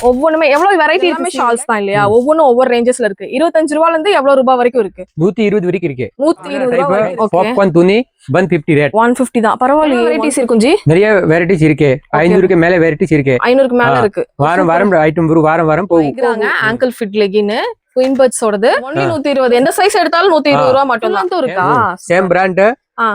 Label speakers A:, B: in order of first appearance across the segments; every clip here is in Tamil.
A: ஒவ்வொன்றுமே எவ்வளவு வெரைட்டி இருக்கு ஷால்ஸ் தான் இல்லையா ஒவ்வொன்றும் ஒவ்வொரு ரேஞ்சஸ்ல இருக்கு 25 ரூபாயில இருந்து எவ்வளவு ரூபாய் வரைக்கும் இருக்கு
B: 120 வரைக்கும் இருக்கு
A: 120 ரூபாய்
B: பாப்கார்ன் துணி 150 ரேட்
A: 150 தான் பரவாயில்லை வெரைட்டிஸ் இருக்கும் ஜி
B: நிறைய வெரைட்டிஸ் இருக்கு 500 க்கு மேல வெரைட்டிஸ் இருக்கு
A: 500 க்கு மேல இருக்கு
B: வாரம் வாரம் ஐட்டம் வரும் வாரம் போகுது
A: ankle fit legging queen birds ஓடது only 120 எந்த சைஸ் எடுத்தாலும் 120 ரூபாய் மட்டும் தான் இருக்கா
B: சேம் பிராண்ட்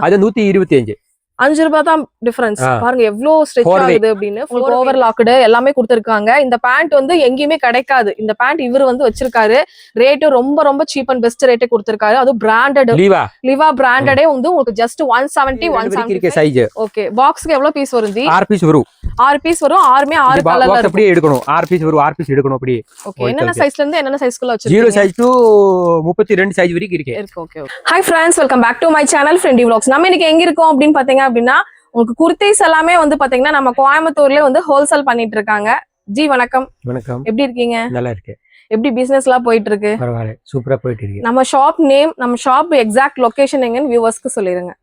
B: அது 125
A: 5 ரூபாய் தான் டிஃபரன்ஸ் பாருங்க எவ்வளவு ஸ்ட்ரெச் ஆகுது அப்படின்னு உங்களுக்கு ஓவர்லாக்டு எல்லாமே கொடுத்திருக்காங்க இந்த பேண்ட் வந்து எங்கேயுமே கிடைக்காது இந்த பேண்ட் இவர் வந்து வச்சிருக்காரு ரேட் ரொம்ப ரொம்ப சீப் அண்ட் பெஸ்ட் ரேட்டே கொடுத்திருக்காரு அது பிராண்டட் லிவா பிராண்டடே வந்து உங்களுக்கு ஜஸ்ட் 170 170
B: சைஸ்
A: ஓகே பாக்ஸ்க்கு எவ்வளவு பீஸ் வரும் ஜி
B: 6 பீஸ் வரும்
A: 6 பீஸ் வரும் 6மே 6 கலர்ல
B: இருக்கு அப்படியே எடுக்கணும் 6 பீஸ் வரும் 6 பீஸ் எடுக்கணும் அப்படியே
A: ஓகே என்னென்ன சைஸ்ல இருந்து என்னென்ன சைஸ்க்குள்ள வச்சிருக்கீங்க
B: 0 சைஸ் டு 32 சைஸ் வரைக்கும் இருக்கு
A: okay hi friends welcome back to my channel friendy vlogs நம்ம இன்னைக்கு எங்க இருக்கோம் அப்படின்னு பாத்தீங்க அப்படின்னா உங்களுக்கு குர்தீஸ் எல்லாமே வந்து பாத்தீங்கன்னா நம்ம கோயம்புத்தூர்ல வந்து ஹோல்சேல் பண்ணிட்டு இருக்காங்க ஜி வணக்கம் எப்படி இருக்கீங்க
B: நல்லா இருக்கு
A: எப்படி பிசினஸ் எல்லாம் போயிட்டு இருக்கு
B: பரவாயில்லை சூப்பரா போயிட்டு இருக்கு
A: நம்ம ஷாப் நேம் நம்ம ஷாப் எக்ஸாக்ட் லொகேஷன் எங்கன்னு வியூவர்ஸ்க்கு சொல்லிருங்க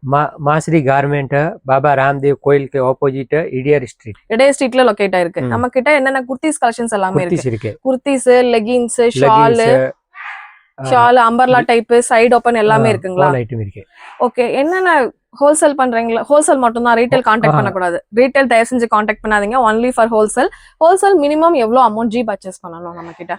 B: மாஸ்ரி கார்மெண்ட் பாபா ராம்தேவ் கோயிலுக்கு ஆப்போசிட் இடியர்
A: ஸ்ட்ரீட்ல லொகேட் ஆயிருக்கு நம்ம கிட்ட என்னென்ன குர்தீஸ் கலெக்ஷன்ஸ் எல்லாமே இருக்கு kurtis leggings shawl umbrella type side open எல்லாமே இருக்குங்களா ஓகே என்னென்ன ஹோல்சேல் பண்றீங்களா ஹோல்சேல் மட்டும் தான் ரீட்டைல் கான்டாக்ட் பண்ணக்கூடாது ரீட்டைல் தயவு செஞ்சு கான்டாக்ட் பண்ணாதீங்க ஒன்லி ஃபார் ஹோல்சேல் மினிமம் எவ்வளவு அமௌண்ட் ஜி பர்ச்சேஸ் பண்ணணும் நம்ம கிட்ட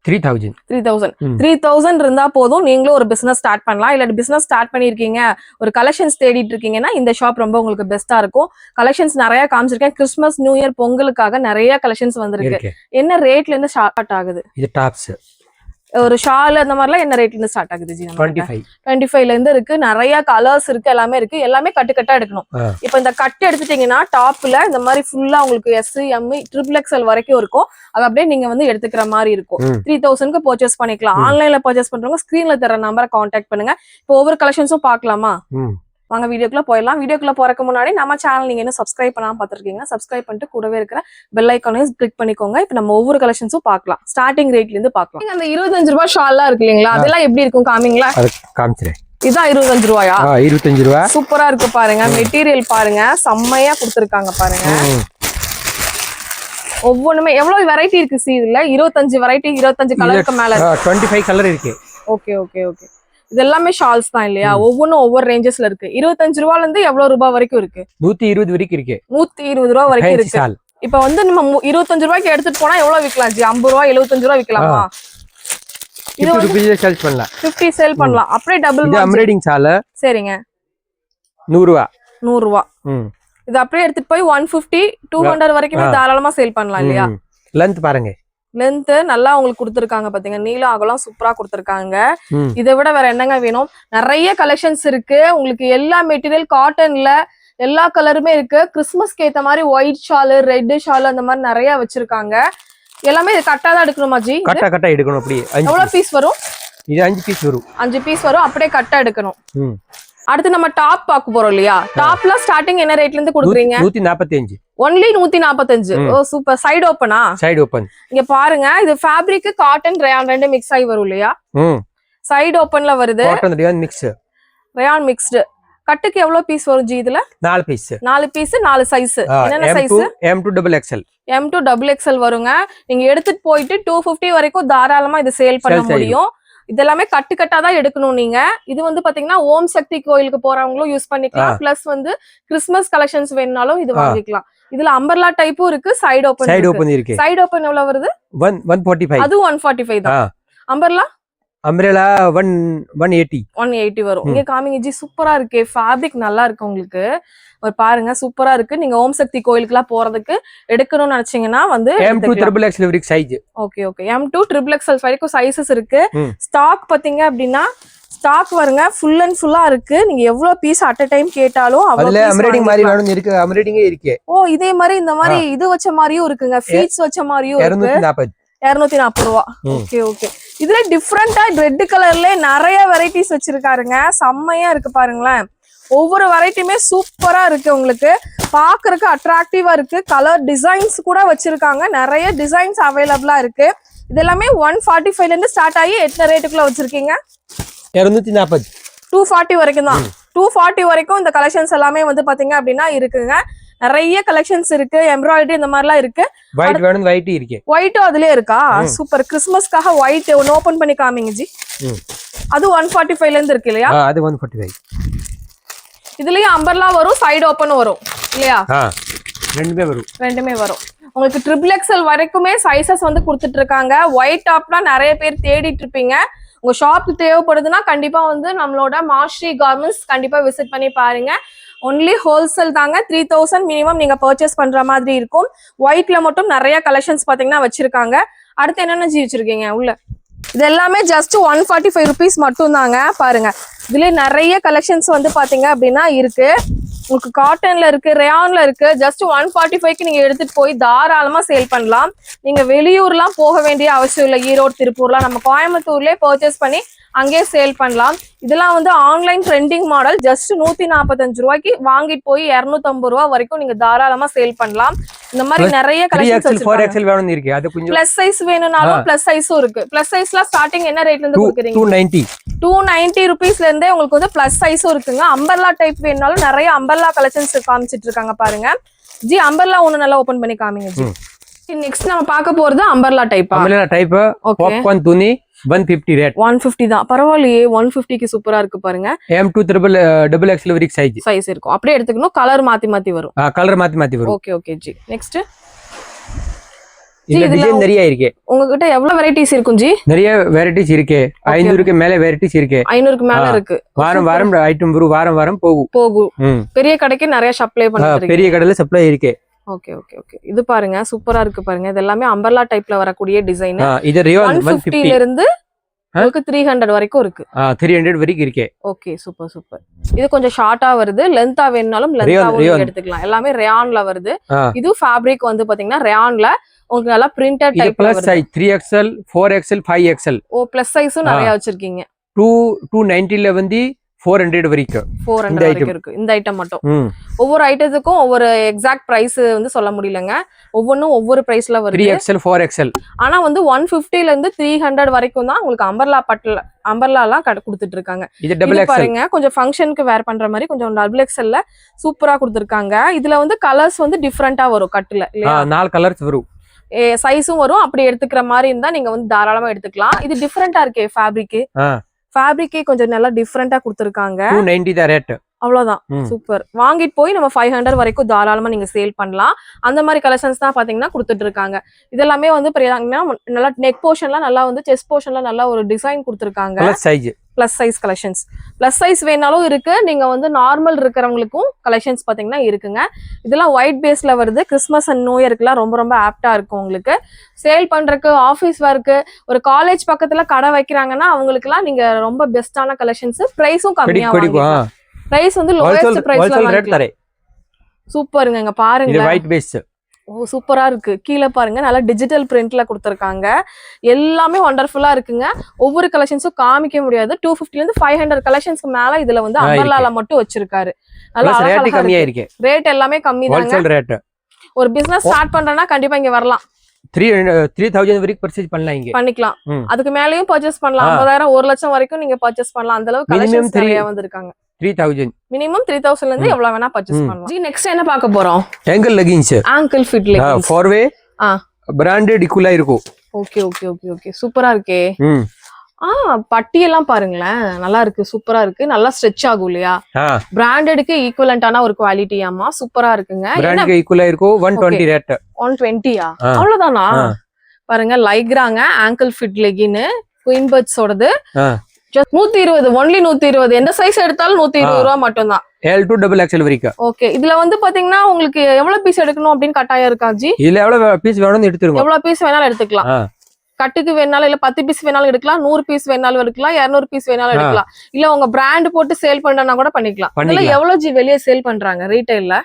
A: 3000 இருந்தா போதும் நீங்களும் ஒரு பிசினஸ் ஸ்டார்ட் பண்ணலாம் இல்ல பிசினஸ் ஸ்டார்ட் பண்ணிருக்கீங்க ஒரு கலெக்ஷன்ஸ் தேடிட்டு இருக்கீங்கன்னா இந்த ஷாப் ரொம்ப உங்களுக்கு பெஸ்டா இருக்கும் கலெக்ஷன்ஸ் நிறைய காமிச்சிருக்கேன் கிறிஸ்துமஸ் நியூ இயர் பொங்கலுக்காக நிறைய கலெக்ஷன்ஸ் வந்திருக்கு என்ன ரேட்ல இருந்து ஸ்டார்ட் ஆகுது
B: இது டாப்ஸ்
A: ஒரு ஷால் அந்த மாதிரிலாம் என்ன ரேட்ல இருந்து ஸ்டார்ட் ஆகுது ஜி 25 இருந்து இருக்கு நிறைய கலர்ஸ் இருக்கு எல்லாமே இருக்கு எல்லாமே கட்டா எடுக்கணும் இப்ப இந்த கட்டு எடுத்துட்டீங்கன்னா டாப்ல இந்த மாதிரி ஃபுல்லா உங்களுக்கு எஸ் எம் XXL வரைக்கும் இருக்கும் அது அப்படியே நீங்க வந்து எடுத்துக்கிற மாதிரி இருக்கும் 3000க்கு பர்ச்சேஸ் பண்ணிக்கலாம் ஆன்லைன்ல பர்ச்சேஸ் பண்றவங்க ஸ்கிரீன்ல தர நம்பரை கான்டாக்ட் பண்ணுங்க இப்போ ஒவ்வொரு கலெக்ஷன்ஸும் பாக்கலாமா வாங்க வீடியோக்குள்ள போயிடலாம் வீடியோக்குள்ள போறதுக்கு முன்னாடி நம்ம சேனல் நீங்க இன்னும் சப்ஸ்கிரைப் பண்ணாம பாத்துருக்கீங்க சப்ஸ்கிரைப் பண்ணிட்டு கூடவே இருக்கிற பெல் ஐக்கானையும் கிளிக் பண்ணிக்கோங்க இப்ப நம்ம ஒவ்வொரு கலெக்ஷன்ஸும் பார்க்கலாம் ஸ்டார்டிங் ரேட்ல இருந்து பார்க்கலாம் அந்த 25 ரூபாய் ஷால்லாம் இருக்கு இல்லீங்களா அதெல்லாம் எப்படி இருக்கும் காமிங்களா
B: காமிச்சிரேன்
A: இதான் 25 ரூபாயா
B: 25 ரூபாய்
A: சூப்பரா இருக்கு பாருங்க மெட்டீரியல் பாருங்க செம்மையா கொடுத்திருக்காங்க பாருங்க ஒவ்வொன்றுமே எவ்வளவு வெரைட்டி இருக்கு சி இதுல 25 வெரைட்டி 25 கலருக்கு மேல
B: 25 கலர் இருக்கு
A: ஓகே இது எல்லாமே ஷால்ஸ் தான் இல்லையா ஒவ்வொன்றும் ஒவ்வொரு ரேஞ்சஸ்ல இருக்கு 25 ரூபாயில இருந்து எவ்வளவு ரூபாய் வரைக்கும் இருக்கு
B: 120 வரைக்கும் இருக்கு
A: 120 ரூபாய் வரைக்கும் இருக்கு இப்ப வந்து நம்ம 25 ரூபாய்க்கு எடுத்துட்டு போனா எவ்வளவு விக்கலாம் ஜி 50 ரூபாய் 75 ரூபாய் விக்கலாமா
B: இது 50 சேல் பண்ணலாம்
A: 50 சேல் பண்ணலாம் அப்படியே டபுள்
B: இது எம்ப்ராய்டிங் சால சரிங்க 100
A: ரூபாய் இது அப்படியே எடுத்துட்டு போய் 150 200 வரைக்கும் தாராளமா சேல் பண்ணலாம் இல்லையா
B: லெந்த் பாருங்க
A: லென்த் நல்லா உங்களுக்கு கொடுத்துருக்காங்க பாத்தீங்க நீளம் அகலம் சூப்பரா கொடுத்துருக்காங்க இதை விட வேற என்னங்க வேணும் நிறைய கலெக்ஷன்ஸ் இருக்கு உங்களுக்கு எல்லா மெட்டீரியல் காட்டன்ல எல்லா கலருமே இருக்கு கிறிஸ்துமஸ்க்கு ஏத்த மாதிரி ஒயிட் ஷால் ரெட் ஷால் அந்த மாதிரி நிறைய வச்சிருக்காங்க எல்லாமே கட்டா தான் எடுக்கணுமா ஜி
B: கட்டா எடுக்கணும் அப்படியே
A: எவ்வளவு பீஸ் வரும்
B: இது 5 பீஸ் வரும்
A: 5 பீஸ் வரும் அப்படியே கட்டா எடுக்கணும் அடுத்து நம்ம டாப் பார்க்க போறோம் இல்லையா டாப்ல ஸ்டார்டிங் என்ன ரேட்ல இருந்து கொடுக்குறீங்க
B: 145
A: ஒன்லி 145 ஓ சூப்பர் சைடு ஓபனா
B: சைடு ஓபன்
A: இங்க பாருங்க இது ஃபேப்ரிக் காட்டன் ரயான் ரெண்டு மிக்ஸ் ஆகி வரும் இல்லையா சைடு ஓபன்ல வருது
B: cotton rayon mix
A: rayon mixed கட்டுக்கு எவ்வளவு பீஸ் வரும் ஜி இதுல 4 பீஸ் 4 சைஸ் என்னென்ன சைஸ் M2 double XL வருங்க நீங்க எடுத்துட்டு போயிட்டு 250 வரைக்கும் தாராளமா இது சேல் பண்ண முடியும் இதெல்லாமே கட்டா தான் எடுக்கணும் நீங்க இது வந்து பாத்தீங்கன்னா ஓம் சக்தி கோயிலுக்கு போறவங்களும் யூஸ் பண்ணிக்கலாம் பிளஸ் வந்து கிறிஸ்துமஸ் கலெக்ஷன்ஸ் வேணும்னாலும் இது வாங்கிக்கலாம் இதுல அம்பர்லா டைப்பும் இருக்கு சைடு ஓபன்
B: இருக்கு
A: சைடு ஓபன் எவ்வளவு வருது
B: 145
A: அது 145 தான்
B: அம்பர்லா 180
A: வரும் இங்க காமிங்க ஜி சூப்பரா இருக்கு ஃபேப்ரிக் நல்லா இருக்கு உங்களுக்கு ஒரு பாருங்க சூப்பரா இருக்கு நீங்க ஓம் சக்தி கோயிலுக்குலாம் போறதுக்கு எடுக்கணும்னு நினைச்சீங்கன்னா வந்து
B: M2 XXL வரைக்கும் சைஸ்
A: ஓகே M2 XXL வரைக்கும் சைஸஸ் இருக்கு ஸ்டாக் பாத்தீங்க அப்படின்னா ஸ்டாக் வருங்க ஃபுல் அண்ட் ஃபுல்லா இருக்கு நீங்க எவ்வளவு பீஸ் அட் a டைம் கேட்டாலும்
B: அதுல எம்ப்ராய்டிங் மாதிரி வேணும் இருக்கு எம்ப்ராய்டிங்கே இருக்கு
A: இதே மாதிரி இந்த மாதிரி இது வச்ச மாதிரியும் இருக்குங்க ஃபீட்ஸ் வச்ச மாதிரியும் இருக்கு 240 ரூபா ஓகே இதுல டிஃப்ரெண்டா ரெட் கலர்ல நிறைய வெரைட்டிஸ் வச்சிருக்காருங்க செம்மையா இருக்கு பாருங்களேன் ஒவ்வொரு வெரைட்டியுமே சூப்பரா இருக்கு உங்களுக்கு பாக்குறதுக்கு அட்ராக்டிவா இருக்கு கலர் டிசைன்ஸ் கூட வச்சிருக்காங்க நிறைய டிசைன்ஸ் அவைலபிளா இருக்கு இது எல்லாமே 145 இருந்து ஸ்டார்ட் ஆகி என்ன ரேட்டுக்குள்ள வச்சிருக்கீங்க
B: 240
A: 240 வரைக்கும் தான் 240 வரைக்கும் இந்த கலெக்ஷன்ஸ் எல்லாமே வந்து பாத்தீங்க அப்படின்னா இருக்குங்க நிறைய கலெக்ஷன்ஸ் இருக்கு, எம்ப்ராய்டரி இந்த மாதிரிலாம் இருக்கு.
B: ஒயிட் வேணும், ஒயிட் இருக்கு.
A: ஒயிட்டும் அதுலயே இருக்கா? சூப்பர். கிறிஸ்மஸ்க்காக ஒயிட் ஒன்னு ஓபன் பண்ணி காமிங்க ஜி. அது 145 ல இருந்து இருக்கு இல்லையா?
B: அது 145.
A: இதுலயும் அம்பர்லா வரும், சைடு ஓபன் வரும் இல்லையா? ரெண்டுமே வரும். உங்களுக்கு ட்ரிபிள் எக்ஸ்எல் வரைக்குமே சைசஸ் வந்து கொடுத்துட்டு இருக்காங்க. ஒயிட் டாப்னா நிறைய பேர் தேடிட்டு இருப்பீங்க. உங்க ஷாப்க்கு தேவைப்படுதுன்னா கண்டிப்பா வந்து நம்மளோட மாஸ்ரீ கார்மெண்ட்ஸ் கண்டிப்பா விசிட் பண்ணி பாருங்க. ஒன்லி ஹோல்சேல் தாங்க. 3000 மினிமம் நீங்க பர்ச்சேஸ் பண்ற மாதிரி இருக்கும். ஒயிட்ல மட்டும் நிறைய கலெக்ஷன்ஸ் பாத்தீங்கன்னா வச்சிருக்காங்க. அடுத்து என்னென்ன ஜி வச்சிருக்கீங்க உள்ள? இது எல்லாமே ஜஸ்ட் 145 ருபீஸ் மட்டும் தாங்க. பாருங்க, இதுல நிறைய கலெக்ஷன்ஸ் வந்து பாத்தீங்க அப்படின்னா இருக்கு. உங்களுக்கு காட்டன்ல இருக்கு, ரேயான்ல இருக்கு. ஜஸ்ட் 145க்கு நீங்க எடுத்துட்டு போய் தாராளமா சேல் பண்ணலாம். நீங்க வெளியூர்லாம் போக வேண்டிய அவசியம் இல்லை. ஈரோடு, திருப்பூர்லாம் நம்ம கோயம்புத்தூர்லயே பர்ச்சேஸ் பண்ணி அங்கேயே சேல் பண்ணலாம். இதெல்லாம் வந்து ஆன்லைன் ட்ரெண்டிங் மாடல். ஜஸ்ட் 145 ரூபாய்க்கு வாங்கிட்டு போய் 250 ரூபா வரைக்கும் நீங்க தாராளமா சேல் பண்ணலாம். இந்த மாதிரி நிறைய கலெக்ஷன்ஸ்
B: 4XL வேணும் இருக்கு. அது கொஞ்சம்
A: பிளஸ் சைஸ் வேணும்னாலும் பிளஸ் சைஸும் இருக்கு. பிளஸ் சைஸ்ல ஸ்டார்டிங் என்ன ரேட்ல இருந்து கொடுக்குறீங்க? 290 ருபீஸ்ல இருந்தே உங்களுக்கு வந்து பிளஸ் சைஸும் இருக்குங்க. அம்பர்லா டைப் வேணும்னாலும் நிறைய அம்பர்லா கலெக்ஷன்ஸ் காமிச்சிட்டு இருக்காங்க பாருங்க ஜி. அம்பர்லா ஒண்ணு நல்லா ஓபன் பண்ணி காமிங்க ஜி. நெக்ஸ்ட் நம்ம பார்க்க போறது umbrella type.
B: Umbrella type popcorn துணி 150 ரேட். 150
A: தான். பரவாயில்லையே, 150க்கு சூப்பரா இருக்கு பாருங்க.
B: M2 double XL வரைக்கும்
A: சைஸ் இருக்கும். அப்படியே எடுத்துக்கணும். கலர் மாத்தி வரும்.
B: கலர் மாத்தி வரும்.
A: Okay G. நெக்ஸ்ட்
B: இதுல டிசைன் நிறைய இருக்கு.
A: உங்ககிட்ட எவ்வளவு வெரைட்டிஸ் இருக்கும் ஜி?
B: நிறைய வெரைட்டிஸ் இருக்கு. 500க்கு மேல வெரைட்டிஸ் இருக்கு.
A: 500க்கு மேல இருக்கு.
B: வாரம் ஐட்டம் வரும். வாரம் போகும்.
A: பெரிய கடைக்கு நிறைய சப்ளை பண்றீங்க.
B: பெரிய கடையில சப்ளை இருக்கு.
A: ஓகே. இது பாருங்க, சூப்பரா இருக்கு பாருங்க. இது எல்லாமே அம்பர்லா டைப்ல வரக்கூடிய டிசைன்.
B: இது ரேயான்
A: 150 ல இருந்து உங்களுக்கு 300 வரைக்கும் இருக்கு.
B: 300 வரைக்கும் இருக்கு.
A: Okay, super. இது கொஞ்சம் ஷார்ட்டா வருது. லென்த்தா வேணும்னாலும் லென்த்தாவும் எடுத்துக்கலாம். எல்லாமே ரேயான்ல வருது. இது ஃபேப்ரிக் வந்து பாத்தீங்கன்னா ரேயான்ல உங்களுக்கு நல்லா பிரிண்டட் டைப்ல வருது.
B: Plus size 3XL 4XL 5XL.
A: ஓ, பிளஸ் சைஸும் நிறைய வச்சிருக்கீங்க.
B: 290 ல வந்து 400 வரைக்கும்.
A: 400 வரைக்கும் இருக்கு இந்த ஐட்டம் மட்டும். ஒவ்வொரு ஐட்டத்துக்கும் ஒவ்வொரு எக்ஸாக்ட் பிரைஸ் வந்து சொல்ல முடியலங்க. ஒவ்வொன்னும் ஒவ்வொரு பிரைஸ்ல வருது.
B: 3XL 4XL.
A: ஆனா வந்து 150 ல இருந்து 300 வரைக்கும் தான் உங்களுக்கு அம்பர்லா எல்லாம் கொடுத்துட்டு இருக்காங்க.
B: இது டபுள் எக்ஸ்எல்
A: பாருங்க, கொஞ்சம் ஃபங்க்ஷனுக்கு வேர் பண்ற மாதிரி கொஞ்சம் டபுள் எக்ஸ்எல்ல சூப்பரா கொடுத்துருக்காங்க. இதுல வந்து கலர்ஸ் வந்து டிஃபரெண்டா வரும் கட்டுல இல்லையா?
B: 4 கலர்ஸ் வரும்.
A: சைஸும் வரும். அப்படி எடுத்துக்கிற மாதிரி இருந்தா நீங்க வந்து தாராளமா எடுத்துக்கலாம். இது டிஃபரெண்டா இருக்கே ஃபேப்ரிக்கே கொஞ்சம் நல்லா டிஃபரெண்டா கொடுத்துருக்காங்க.
B: 290 தான் ரேட்.
A: அவ்வளவுதான். சூப்பர். வாங்கிட்டு போய் நம்ம 500 வரைக்கும் தாராளமா நீங்க சேல் பண்ணலாம். அந்த மாதிரி கலெக்ஷன்ஸ் தான் பாத்தீங்கன்னா கொடுத்துட்டு இருக்காங்க. இதெல்லாமே வந்து நல்லா நெக் போர்ஷன்லாம் நல்லா வந்து செஸ்ட் போர்ஷன்ல நல்லா ஒரு டிசைன் கொடுத்துருக்காங்க. Plus size collections. Plus size வேணாலும் இருக்கு. நீங்க வந்து நார்மல் இருக்கிறவங்களுக்கும் கலெக்ஷன்ஸ் பாத்தீங்கன்னா இருக்குங்க. இதெல்லாம் ஒயிட் பேஸ்ல வருது. கிறிஸ்மஸ் அண்ட் நியூ இயர்க்குலாம் ரொம்ப ஆப்டா இருக்கும். உங்களுக்கு சேல் பண்றதுக்கு, ஆஃபீஸ் ஒர்க்கு, ஒரு காலேஜ் பக்கத்துல கடை வைக்கிறாங்கன்னா அவங்களுக்கு எல்லாம் நீங்க ரொம்ப பெஸ்டான கலெக்ஷன்ஸ். பிரைஸும் கம்மியா வாங்கிக்கலாம். பிரைஸ் வந்து லோயஸ்ட் பிரைஸ்ல வாங்கிக்கலாம். சூப்பருங்க. இங்க பாருங்க,
B: இது ஒயிட் பேஸ்.
A: ஓ, சூப்பரா இருக்கு. கீழே பாருங்க, நல்லா டிஜிட்டல் பிரிண்ட்ல கொடுத்துருக்காங்க. எல்லாமே வண்டர்ஃபுல்லா இருக்குங்க. ஒவ்வொரு கலெக்ஷன்ஸும் காமிக்க முடியாது. 250 ல இருந்து 500 கலெக்ஷன்ஸ்க்கு மேல இதுல வந்து அம்பர்லால மட்டும் வச்சிருக்காரு. நல்லா
B: ரேட் கம்மியா இருக்கு.
A: ரேட் எல்லாமே கம்மி தாங்க. ஒரு பிசினஸ் ஸ்டார்ட் பண்றேன்னா கண்டிப்பா இங்க வரலாம்.
B: 3000 வரைக்கும் பர்ச்சேஸ் பண்ணலாம். இங்க
A: பண்ணிக்கலாம். அதுக்கு மேலயும் பர்ச்சேஸ் பண்ணலாம். 50,000 1 லட்சம் வரைக்கும் நீங்க பர்ச்சேஸ் பண்ணலாம். அந்த அளவுக்கு கலெக்ஷன்ஸ் நிறைய வந்திருக்காங்க.
B: 3000
A: மினிமம் 3000 ல இருந்து எவ்வளவு வேணா பர்ச்சேஸ் பண்ணலாம். ஜி, நெக்ஸ்ட் என்ன பார்க்க போறோம்?
B: Angle leggings.
A: Angle fit leggings.
B: 4 வே பிராண்டட் இக்குலா இருக்கும்.
A: ஓகே. சூப்பரா இருக்கே. பட்டி எல்லாம் பாருங்களேன், நல்லா இருக்கு. சூப்பரா இருக்கு. நல்லா ஸ்ட்ரெச் ஆகும் இல்லையா? பிராண்டடுக்கு ஈக்குவலண்டான ஒரு குவாலிட்டியாமா. சூப்பரா இருக்குங்க.
B: பிராண்டடுக்கு ஈக்குவலா இருக்கும். 120 ரேட்.
A: 120யா? அவ்வளவுதானா? பாருங்க, லைக்ராங்க ankle fit legging queen birds ஓடது. 120, ஒன்லி 120. எந்த சைஸ் எடுத்தாலும் 120 ரூபா மட்டும் தான்.
B: L2 double XL வரைக்கும்.
A: ஓகே. இதுல வந்து பாத்தீங்கன்னா உங்களுக்கு எவ்வளவு பீஸ் எடுக்கணும் அப்படின்னு கட்டாயம் இருக்கா ஜி?
B: இதுல எவ்வளவு பீஸ் வேணும்னு எடுத்துருங்க.
A: எவ்வளவு பீஸ் வேணாலும் எடுத்துக்கலாம். கட்டுக்கு வேணாலும், இல்ல 10 பீஸ் வேணாலும் எடுக்கலாம், 100 பீஸ் வேணாலும் எடுக்கலாம், 200 பீஸ் வேணாலும் எடுக்கலாம். இல்ல உங்க பிராண்ட் போட்டு சேல் பண்ணனா கூட பண்ணிக்கலாம். இதுல எவ்வளவு ஜி வெளியே சேல் பண்றாங்க ரீட்டைல்ல?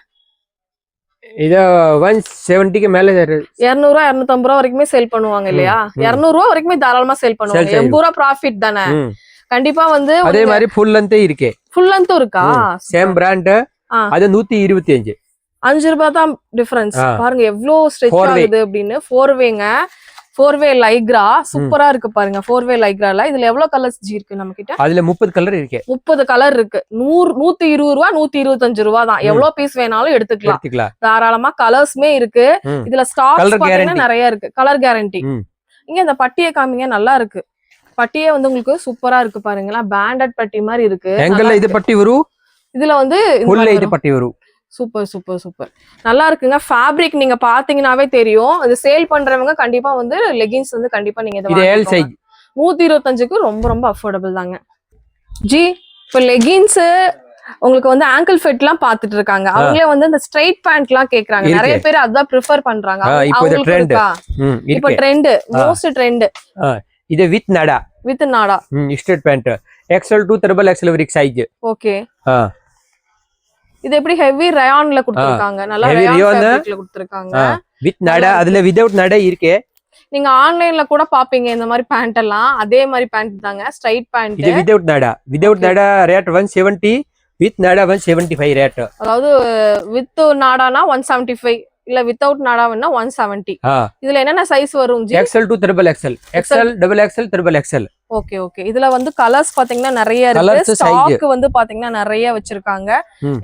B: இத 170க்கு மேல
A: 200 250 ரூபா வரைக்குமே சேல் பண்ணுவாங்க இல்லையா? 200 ரூபா வரைக்குமே தாராளமா சேல் பண்ணுவாங்க. 80 ரூபா ப்ராஃபிட் தானே. கண்டிப்பா வந்து
B: அதே மாதிரி ஃபுல் லென்த் இருக்கு.
A: ஃபுல் லென்த் இருக்கா?
B: Same brand. அது 125.
A: 5 ரூபாய் தான் டிஃபரன்ஸ். பாருங்க எவ்வளவு ஸ்ட்ரெச் ஆகுது அப்படின்னு. 4 வேங்க. 4-வே லைக்ரா சூப்பரா இருக்கு பாருங்க. 4-வே லைக்ரால இதுல எவ்வளவு கலர்ஸ் ஜி இருக்கு நம்ம கிட்ட?
B: அதுல 30 கலர் இருக்கு.
A: 30 கலர் இருக்கு. 120 ரூபா 125 ரூபா தான். எவ்வளவு பீஸ் வேணாலும் எடுத்துக்கலாம் தாராளமா. கலர்ஸ்மே இருக்கு இதுல. ஸ்டாக்ஸ் பாத்தீங்கன்னா நிறைய இருக்கு. Colour guarantee. இங்க இந்த பட்டியை காமிங்க, நல்லா இருக்கு. பட்டியே வந்து உங்களுக்கு சூப்பரா இருக்கு பாருங்களா. பேண்டட் பட்டி மாதிரி இருக்கு.
B: எங்கல்ல இது பட்டி வரும்,
A: இதுல வந்து
B: இது பட்டி வரும்.
A: சூப்பர் சூப்பர் சூப்பர், நல்லா இருக்குங்க. ஃபேப்ரிக் நீங்க பாத்தீங்கன்னாவே தெரியும். இது சேல் பண்றவங்க கண்டிப்பா வந்து லெகின்ஸ் வந்து கண்டிப்பா நீங்க
B: இது எல் சைஸ்
A: 125க்கு ரொம்ப ரொம்ப அஃபோர்டபிள் தாங்க ஜி. இப்ப லெகின்ஸ் உங்களுக்கு வந்து ஆங்கிள் ஃபிட் எல்லாம் பாத்துட்டு இருக்காங்க. அவங்களே வந்து இந்த ஸ்ட்ரைட் பேண்ட் எல்லாம் கேக்குறாங்க. நிறைய பேர் அதான் ப்ரிஃபர் பண்றாங்க. இப்ப ட்ரெண்ட், மோஸ்ட் ட்ரெண்ட்
B: இது வித் நாடா.
A: வித் நாடா
B: straight pant XL to XXL வரைக்கும் சைஸ்.
A: ஓகே. இது எப்படி ஹெவி ரயான்ல கொடுத்திருக்காங்க. நல்லா ரயான் ஃபேப்ரிக்ல கொடுத்திருக்காங்க
B: வித் நாடா. அதுல வித்அவுட் நாடா இருக்கு.
A: நீங்க ஆன்லைன்ல கூட பாப்பீங்க இந்த மாதிரி பேண்ட் எல்லாம். அதே மாதிரி பேண்ட் தாங்க, ஸ்ட்ரைட் பேண்ட்.
B: இது வித்அவுட் நாடா. வித்அவுட் நாடா ரேட் 170, வித் நாடா 175 ரேட்.
A: அதாவது வித் நாடானா 175, இல்ல வித்அவுட் நாடானா 170. இதுல என்னென்ன சைஸ் வரும் G?
B: XL to XXL, XL, XXL, XXL.
A: Okay okay. இதுல வந்து கலர்ஸ் பாத்தீங்கன்னா நிறைய இருக்கு. ஸ்டாக் வந்து பாத்தீங்கன்னா நிறைய வச்சிருக்காங்க.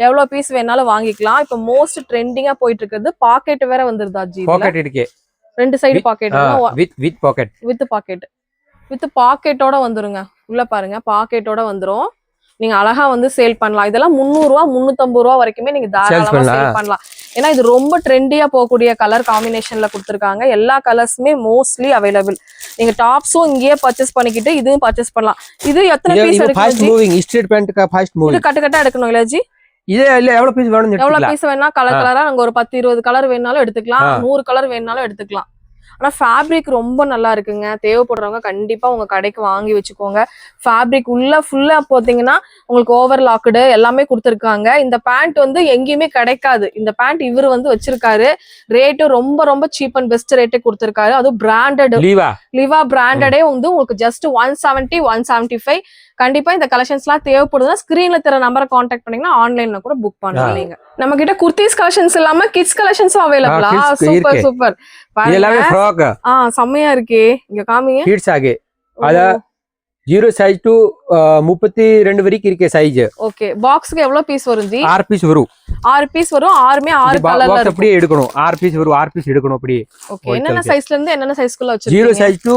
A: எவ்வளவு பீஸ் வேணாலும் வாங்கிக்கலாம். இப்ப மோஸ்ட் ட்ரெண்டிங்கா போயிட்டு இருக்குது. பாக்கெட் வேற வந்துருதா ஜி?
B: பாக்கெட் இருக்கு.
A: ரெண்டு side pocket.
B: With pocket.
A: With பாக்கெட்டோட வந்துருங்க. உள்ள பாருங்க பாக்கெட்டோட வந்துரும். நீங்க அழகா வந்து சேல் பண்ணலாம். இதெல்லாம் 300 ரூபா 350 ரூபா வரைக்குமே நீங்க தாராளமா சேல் பண்ணலாம். ஏன்னா இது ரொம்ப ட்ரெண்டியா போகக்கூடிய கலர் காம்பினேஷன்ல கொடுத்துருக்காங்க. எல்லா கலர்ஸுமே மோஸ்ட்லி அவைலபிள். நீங்க டாப்ஸும் இங்கேயே பர்ச்சேஸ் பண்ணிக்கிட்டு இதுவும் பர்ச்சேஸ் பண்ணலாம். இது எத்தனை பீஸ் எடுக்கணும்? இது கட்டு கட்டா எடுக்கணும் இல்ல ஜி?
B: இது இல்ல எவ்வளவு பீஸ் வேணும்?
A: எவ்வளவு பீஸ் வேணா கலர் கலரா நாங்க ஒரு 10-20 கலர் வேணாலும் எடுத்துக்கலாம். 100 கலர் வேணாலும் எடுத்துக்கலாம். ஆனா ஃபேப்ரிக் ரொம்ப நல்லா இருக்குங்க. தேவைப்படுறவங்க கண்டிப்பா உங்க கடைக்கு வாங்கி வச்சுக்கோங்க. ஃபேப்ரிக் உள்ள ஃபுல்லா பாத்தீங்கன்னா உங்களுக்கு ஓவர்லாக்குடு எல்லாமே கொடுத்துருக்காங்க. இந்த பேண்ட் வந்து எங்கேயுமே கிடைக்காது. இந்த பேண்ட் இவர் வந்து வச்சிருக்காரு. ரேட்டு ரொம்ப ரொம்ப சீப் அண்ட் பெஸ்ட் ரேட்டு கொடுத்துருக்காரு. அதுவும் பிராண்டட் லிவா பிராண்டடே வந்து உங்களுக்கு ஜஸ்ட் 170, 175. கண்டிப்பா இந்த கலெக்ஷன்ஸ் எல்லாம் தேவைப்படுதுன்னா ஸ்கிரீன்ல தெரிய நம்பரை கான்டாக்ட் பண்ணீங்கன்னா ஆன்லைன்ல கூட புக் பண்ணலாம். நீங்க நம்ம கிட்ட குர்த்திஸ் கலெக்ஷன்ஸ் இல்லாம கிட்ஸ் கலெக்ஷன்ஸும் அவைலபிளா? Super super.
B: எல்லாமே ஃப்ராக்.
A: செம்மையா இருக்கே. இங்க காமிங்க.
B: கிட்ஸ் ஆகே அத 0 சைஸ் டு 32 வரைக்கும் இருக்கு சைஸ்.
A: ஓகே. பாக்ஸ்க்கு எவ்வளவு பீஸ் வரும் ஜி?
B: 6 பீஸ் வரும்.
A: 6 பீஸ் வரும். 6மே 6 கலர்ல இருக்கு.
B: அப்படியே எடுக்கணும். 6 பீஸ் வரும். 6 பீஸ் எடுக்கணும் அப்படியே.
A: ஓகே. என்னென்ன சைஸ்ல இருந்து என்னென்ன சைஸ்க்குள்ள வச்சிருக்கீங்க?
B: 0 சைஸ் டு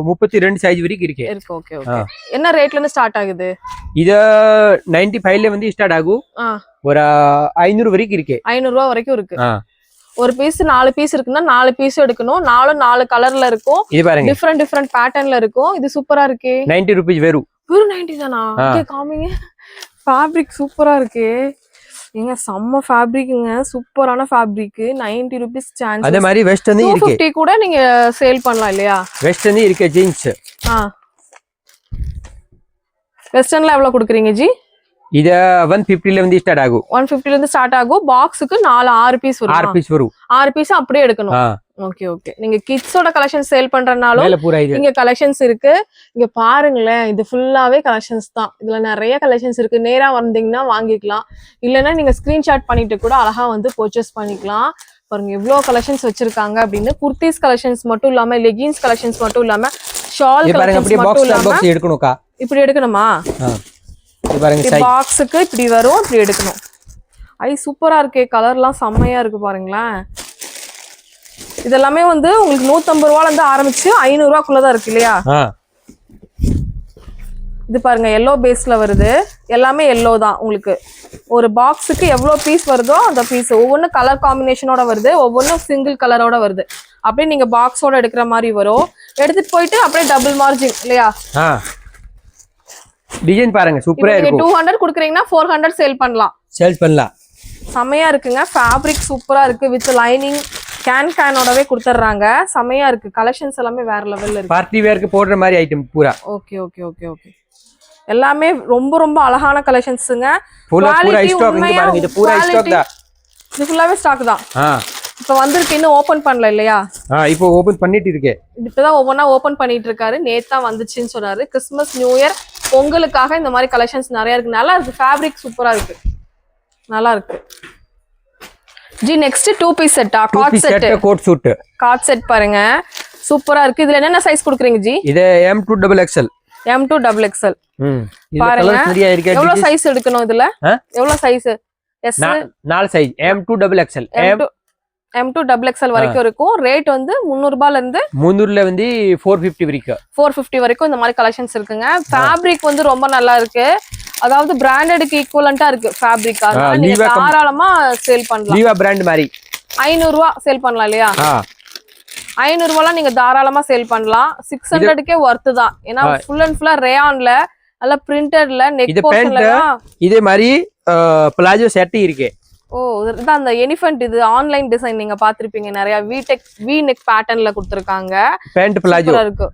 B: 32 சைஸ் வரைக்கும் இருக்கு.
A: Okay okay. என்ன ரேட்ல இருந்து ஸ்டார்ட் ஆகுது?
B: இது 95 ல வந்து ஸ்டார்ட் ஆகும். ஒரு 500 வரைக்கும் இருக்கு. 500
A: ரூபாய் வரைக்கும் இருக்கு. ஒரு பீஸ் 4 பீஸ் இருக்குன்னா 4 பீஸ் எடுக்கணும். 4 கலர்ல இருக்கும். டிஃபரெண்ட் பேட்டர்ன்ல இருக்கும். இது சூப்பரா இருக்கு.
B: 90 ரூபீஸ் வெறும்
A: 90 தானா? ஓகே காமிங்க. ஃபேப்ரிக் சூப்பரா இருக்கு. ஏங்க செம்ம ஃபேப்ரிக்ங்க. சூப்பரான ஃபேப்ரிக். 90 rupees chance.
B: அதே மாதிரி வெஸ்டர்ன் இருக்கு.
A: 250 கூட நீங்க சேல் பண்ணலாம் இல்லையா?
B: வெஸ்டர்ன் இருக்கு ஜீன்ஸ்.
A: வெஸ்டர்ன்ல எவ்வளவு கொடுக்குறீங்க ஜி?
B: இது 150 ல வந்து ஸ்டார்ட் ஆகும்.
A: 150 ல இருந்து ஸ்டார்ட் ஆகும். பாக்ஸ்க்கு 6 பீஸ் வரும்.
B: 6 பீஸ் வரும்.
A: 6 பீஸ் அப்படியே எடுக்கணும். Okay okay. நீங்க கிட்ஸோட கலெக்ஷன் சேல் பண்றனாலும் இங்க கலெக்ஷன்ஸ் இருக்கு. இங்க பாருங்களேன். இது ஃபுல்லாவே கலெக்ஷன்ஸ் தான். இதுல நிறைய கலெக்ஷன்ஸ் இருக்கு. நேரா வந்தீங்கன்னா வாங்கிக்கலாம். இல்லைன்னா நீங்க ஸ்கிரீன்ஷாட் பண்ணிட்டு கூட அழகா வந்து பர்ச்சேஸ் பண்ணிக்கலாம். பாருங்க எவ்வளவு கலெக்ஷன்ஸ் வச்சிருக்காங்க அப்படின்னு. குர்த்திஸ் கலெக்ஷன்ஸ் மட்டும் இல்லாம லெகின்ஸ் கலெக்ஷன்ஸ் மட்டும் இல்லாம ஷால் கலெக்ஷன்ஸ் மட்டும் இல்லாம
B: எடுக்கணும்க்கா.
A: இப்படி எடுக்கணுமா? பாக்ஸுக்கு இப்படி வரும். இப்படி எடுக்கணும். சூப்பரா இருக்கே. கலர்லாம் செம்மையா இருக்கு பாருங்களேன். இதெல்லாமே வந்து உங்களுக்கு 150 ரூபால இருந்து ஆரம்பிச்சு 500 ரூபாக்குள்ளதான் இருக்கு இல்லையா? இது பாருங்க எல்லோ பேஸ்ல வருது. எல்லாமே எல்லோ தான். உங்களுக்கு ஒரு பாக்ஸுக்கு எவ்வளவு பீஸ் வருதோ அந்த பீஸ் ஒவ்வொன்றும் கலர் காம்பினேஷனோட வருது. ஒவ்வொன்றும் சிங்கிள் கலரோட வருது. அப்படியே நீங்க பாக்ஸோட எடுக்கிற மாதிரி வரும். எடுத்துட்டு போயிட்டு அப்படியே டபுள் மார்ஜின் இல்லையா?
B: டிசைன் பாருங்க சூப்பரா இருக்கு.
A: 200 குடுக்குறீங்கன்னா 400 சேல் பண்ணலாம். செமையா இருக்குங்க. ஃபேப்ரிக் சூப்பரா இருக்கு. வித் லைனிங் கேனோடவே கொடுத்துறாங்க. செமையா இருக்கு. கலெக்ஷன்ஸ் எல்லாமே வேற லெவல்ல இருக்கு.
B: பார்ட்டி வேர்க்கு போடுற மாதிரி ஐட்டம் பூரா.
A: Okay okay okay okay. எல்லாமே ரொம்ப ரொம்ப அழகான கலெக்ஷன்ஸ்ங்க.
B: பூரா ஸ்டாக் இங்க பாருங்க. இது பூரா ஸ்டாக் தான்.
A: இது ஃபுல்லாவே ஸ்டாக் தான். இப்ப வந்திருக்கு. இன்னும் ஓபன் பண்ணல இல்லையா?
B: இப்போ ஓபன் பண்ணிட்டு இருக்கேன்.
A: இப்பதான் ஒவ்வொன்னா ஓபன் பண்ணிட்டு இருக்காரு. நேத்தா வந்துச்சுன்னு சொன்னாரு. கிறிஸ்மஸ் நியூ இயர் பொங்கலுக்காக இந்த மாதிரி கலெக்ஷன்ஸ் நிறைய இருக்கு. நல்லா இருக்கு. ஃபேப்ரிக் சூப்பரா இருக்கு. நல்லா இருக்கு ஜி. நெக்ஸ்ட் 2 பீஸ் செட்டா? காட் செட்.
B: Coat suit.
A: காட் செட் பாருங்க. சூப்பரா இருக்கு. இதுல என்னென்ன சைஸ் கொடுக்குறீங்க ஜி?
B: இது M2XXL.
A: M2XXL.
B: இது கலர்ஸ் நிறைய இருக்கு.
A: எவ்வளவு சைஸ் எடுக்கணும் இதுல? எவ்வளவு size? S
B: 4 size M2XXL.
A: M2XXL வரைக்கும் இருக்கும். ரேட் வந்து 300 ரூபாயில இருந்து
B: 300ல வந்து 450 வரைக்கும்.
A: 450 வரைக்கும் இந்த மாதிரி கலெக்ஷன்ஸ் இருக்குங்க. ஃபேப்ரிக் வந்து ரொம்ப நல்லா இருக்கு. அதாவது பிராண்டடுக்கு ஈக்குவலண்டா இருக்கு ஃபேப்ரிக். அதனால நீங்க தாராளமா சேல் பண்ணலாம்.
B: லீவா பிராண்ட் மாதிரி
A: 500 ரூபாய் சேல் பண்ணலாம் இல்லையா? 500 ரூபாய்லாம் நீங்க தாராளமா சேல் பண்ணலாம். 600க்கே வர்த் தான். ஏன்னா ஃபுல் அண்ட் ஃபுல்லா ரேயான்ல நல்ல பிரிண்டட்ல நெக் போர்ஷன்ல
B: இதே மாதிரி பிளாஜோ செட் இருக்கு.
A: ஓ இதுதான் அந்த எலிஃபண்ட். இது ஆன்லைன் டிசைன் நீங்க பாத்திருப்பீங்க. நிறைய வி நெக் பேட்டர்ன்ல கொடுத்திருக்காங்க.
B: பேண்ட் பிளாஜோ
A: இருக்கு.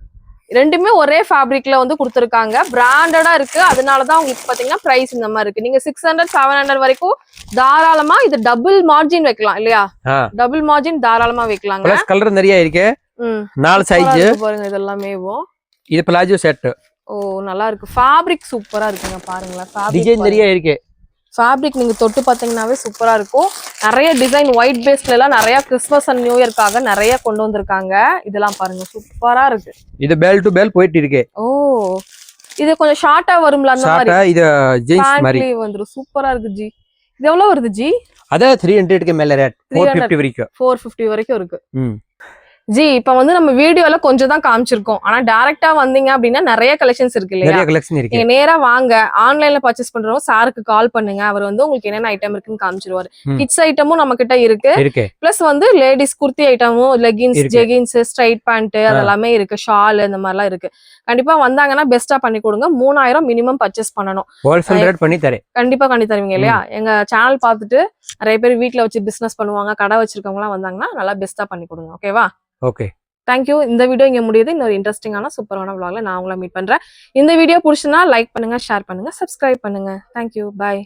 A: ரெண்டுமே ஒரே ஃபேப்ரிக்ல வந்து கொடுத்திருக்காங்க. பிராண்டடா இருக்கு. அதனாலதான் உங்களுக்கு பாத்தீங்கன்னா பிரைஸ் இந்த மாதிரி இருக்கு. நீங்க 600 700 வரைக்கும் தாராளமா இது டபுள் மார்ஜின் வைக்கலாம் இல்லையா? டபுள் மார்ஜின் தாராளமா வைக்கலாங்க.
B: பிளஸ் கலர் நிறைய இருக்கு. 4 சைஸ்
A: பாருங்க. இது எல்லாமே
B: இது பிளாஜோ செட்.
A: ஓ நல்லா இருக்கு. ஃபேப்ரிக் சூப்பரா இருக்குங்க. பாருங்களேன் ஃபேப்ரிக்
B: டிசைன் நிறைய இருக்கு.
A: ஃபேப்ரிக் நீங்க தொட்டு பாத்தீங்கன்னாவே சூப்பரா இருக்கும். நிறைய டிசைன் ஒயிட் பேஸ்ல எல்லாம் நிறைய கிறிஸ்மஸ் அண்ட் நியூ இயர்க்காக நிறைய கொண்டு வந்திருக்காங்க. இதெல்லாம் பாருங்க சூப்பரா இருக்கு.
B: இது பெல் டு பெல் போயிட்டு இருக்கு.
A: ஓ இது கொஞ்சம் ஷார்ட்டா வரும்ல அந்த மாதிரி.
B: ஷார்ட்டா இது ஜீன்ஸ் மாதிரி
A: வந்துரும். சூப்பரா இருக்கு ஜி. இது எவ்வளவு வருது ஜி?
B: அத 300க்கு மேல ரேட். 450 வரைக்கும்.
A: 450 வரைக்கும் இருக்கு. ஜி இப்ப வந்து நம்ம வீடியோல கொஞ்சம் தான் காமிச்சிருக்கோம். ஆனா டைரக்டா வந்தீங்க அப்படின்னா நிறைய கலெக்ஷன்ஸ் இருக்கு இல்லையா?
B: நிறைய கலெக்ஷன் இருக்கு.
A: நீங்க நேரா வாங்க. ஆன்லைன்ல பர்ச்சேஸ் பண்றவங்க சாருக்கு கால் பண்ணுங்க. அவர் வந்து உங்களுக்கு என்னென்ன ஐட்டம் இருக்குன்னு காமிச்சிருவாரு. கிட்ஸ் ஐட்டமும் நம்ம கிட்ட இருக்கு. பிளஸ் வந்து லேடிஸ் குர்த்தி ஐட்டமும், லெகின்ஸ், ஜெகின்ஸ், ஸ்ட்ரைட் பேண்ட் அதெல்லாமே இருக்கு. ஷால் இந்த மாதிரிலாம் இருக்கு. கண்டிப்பா வந்தாங்கன்னா பெஸ்டா பண்ணி கொடுங்க. 3000 மினிமம் பர்ச்சேஸ் பண்ணணும்.
B: ஹோல்சேல் ரேட் பண்ணி தரேன்.
A: கண்டிப்பா பண்ணி தருவீங்க இல்லையா? எங்க சேனல் பார்த்துட்டு நிறைய பேர் வீட்ல வச்சு பிசினஸ் பண்ணுவாங்க. கடை வச்சிருக்கவங்க எல்லாம் வந்தாங்கன்னா நல்லா பெஸ்டா பண்ணி கொடுங்க. ஓகேவா?
B: Okay
A: thank you. இந்த வீடியோ இங்க முடியுது. இன்னொரு இன்ட்ரெஸ்டிங்கான சூப்பரான vlogல நான் உங்களை மீட் பண்றேன். இந்த வீடியோ பிடிச்சுன்னா லைக் பண்ணுங்க, ஷேர் பண்ணுங்க, சப்ஸ்கிரைப் பண்ணுங்க. தேங்க்யூ. பாய்.